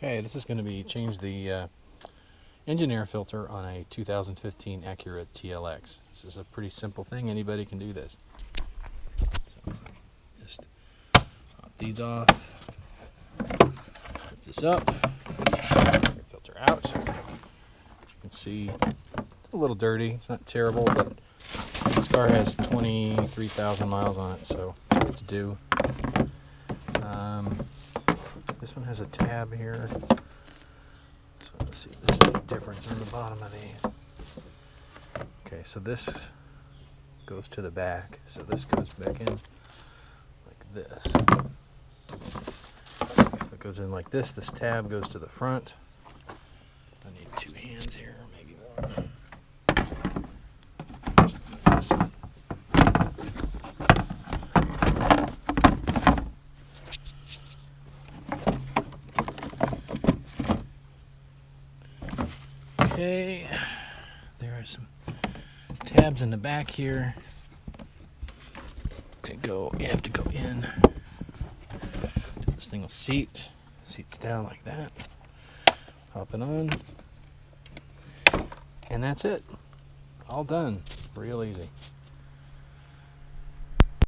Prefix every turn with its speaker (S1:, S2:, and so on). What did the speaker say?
S1: Okay, this is going to be change the engine air filter on a 2015 Acura TLX. This is a pretty simple thing. Anybody can do this. So just pop these off, lift this up, air filter out. As you can see, it's a little dirty. It's not terrible, but this car has 23,000 miles on it, so it's due. This one has a tab here, so let's see if there's any difference in the bottom of these. Okay, so this goes to the back, so this goes back in like this. So it goes in like this. This tab goes to the front. I need two hands here, or maybe more. Okay, there are some tabs in the back here. You have to go in. This thing will seats down like that. Pop it on, and that's it. All done. Real easy.